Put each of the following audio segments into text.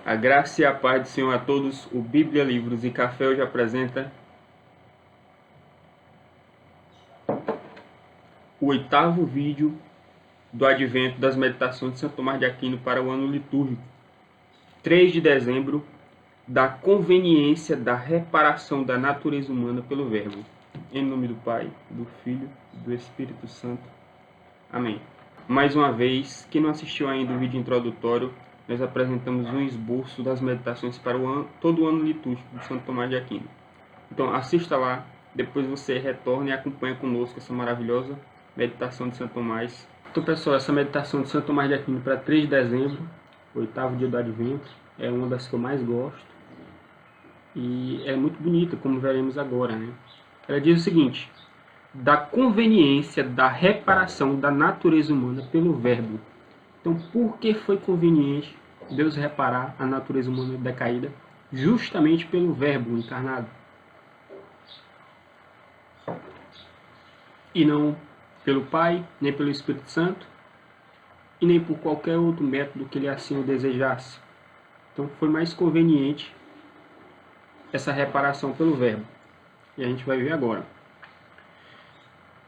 A graça e a paz do Senhor a todos. O Bíblia, Livros e Café hoje apresenta o 8º vídeo do Advento das Meditações de Santo Tomás de Aquino para o ano litúrgico, 3 de dezembro, da conveniência da reparação da natureza humana pelo Verbo. Em nome do Pai, do Filho e do Espírito Santo. Amém. Mais uma vez, quem não assistiu ainda o vídeo introdutório, nós apresentamos um esboço das meditações para todo o ano litúrgico de Santo Tomás de Aquino. Então assista lá, depois você retorna e acompanha conosco essa maravilhosa meditação de Santo Tomás. Então pessoal, essa meditação de Santo Tomás de Aquino para 3 de dezembro, 8º dia do Advento, é uma das que eu mais gosto. E é muito bonita, como veremos agora, né? Ela diz o seguinte: da conveniência da reparação da natureza humana pelo Verbo. Então, por que foi conveniente Deus reparar a natureza humana decaída? Justamente pelo Verbo encarnado. E não pelo Pai, nem pelo Espírito Santo, e nem por qualquer outro método que ele assim o desejasse. Então, foi mais conveniente essa reparação pelo Verbo. E a gente vai ver agora.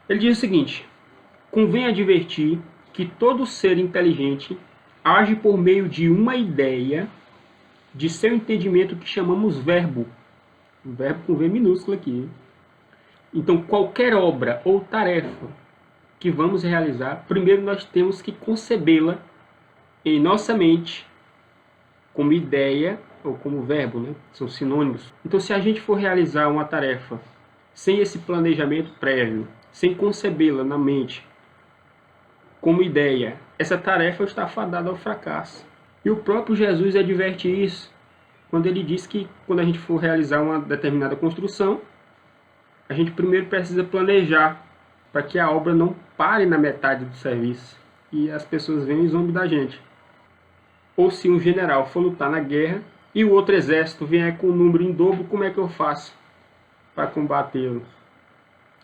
Ele diz o seguinte: convém advertir que todo ser inteligente age por meio de uma ideia de seu entendimento que chamamos verbo. O verbo com V minúsculo aqui. Hein? Então, qualquer obra ou tarefa que vamos realizar, primeiro nós temos que concebê-la em nossa mente como ideia ou como verbo, né? São sinônimos. Então, se a gente for realizar uma tarefa sem esse planejamento prévio, sem concebê-la na mente como ideia, essa tarefa está fadada ao fracasso. E o próprio Jesus adverte isso quando ele diz que quando a gente for realizar uma determinada construção, a gente primeiro precisa planejar para que a obra não pare na metade do serviço e as pessoas venham e zombem da gente. Ou se um general for lutar na guerra e o outro exército vier com um número em dobro, como é que eu faço para combatê-lo?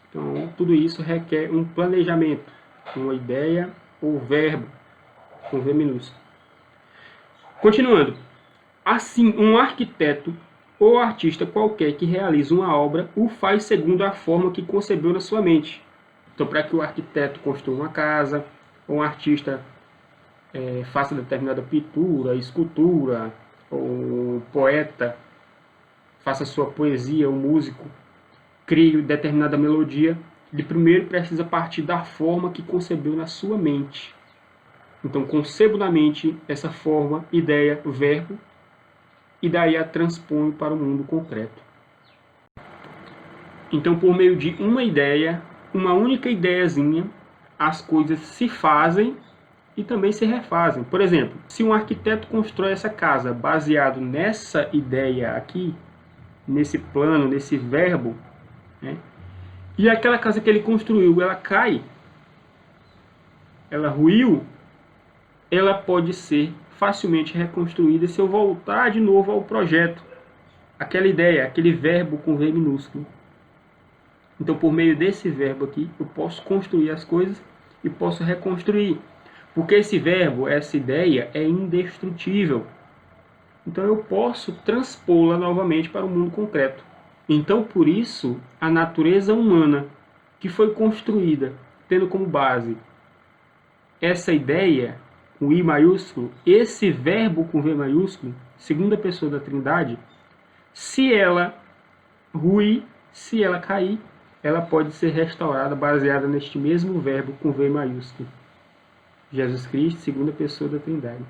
Então, tudo isso requer um planejamento, uma ideia ou verbo, com V minúsculo. Continuando. Assim, um arquiteto ou artista qualquer que realiza uma obra o faz segundo a forma que concebeu na sua mente. Então, para que o arquiteto construa uma casa, ou um artista faça determinada pintura, escultura, ou um poeta faça sua poesia, o músico crie determinada melodia, ele primeiro precisa partir da forma que concebeu na sua mente. Então, concebo na mente essa forma, ideia, verbo, e daí a transponho para o mundo concreto. Então, por meio de uma ideia, uma única ideiazinha, as coisas se fazem e também se refazem. Por exemplo, se um arquiteto constrói essa casa baseado nessa ideia aqui, nesse plano, nesse verbo, né? E aquela casa que ele construiu, ela cai, ela ruiu, ela pode ser facilmente reconstruída se eu voltar de novo ao projeto, aquela ideia, aquele verbo com V minúsculo. Então, por meio desse verbo aqui, eu posso construir as coisas e posso reconstruir. Porque esse verbo, essa ideia, é indestrutível. Então, eu posso transpô-la novamente para o mundo concreto. Então, por isso, a natureza humana, que foi construída, tendo como base essa ideia, com I maiúsculo, esse verbo com V maiúsculo, segunda pessoa da Trindade, se ela ruir, se ela cair, ela pode ser restaurada baseada neste mesmo verbo com V maiúsculo. Jesus Cristo, segunda pessoa da Trindade.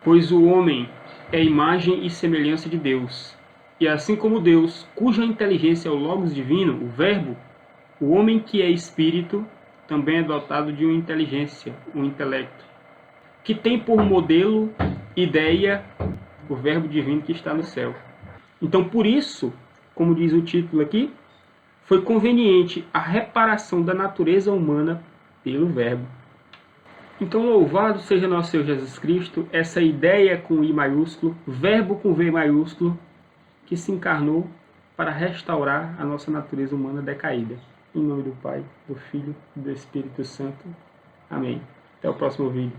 Pois o homem é imagem e semelhança de Deus. E assim como Deus, cuja inteligência é o Logos divino, o Verbo, o homem que é espírito também é dotado de uma inteligência, um intelecto, que tem por modelo, ideia, o Verbo divino que está no céu. Então, por isso, como diz o título aqui, foi conveniente a reparação da natureza humana pelo Verbo. Então, louvado seja nosso Senhor Jesus Cristo, essa ideia com I maiúsculo, verbo com V maiúsculo, que se encarnou para restaurar a nossa natureza humana decaída. Em nome do Pai, do Filho e do Espírito Santo. Amém. Até o próximo vídeo.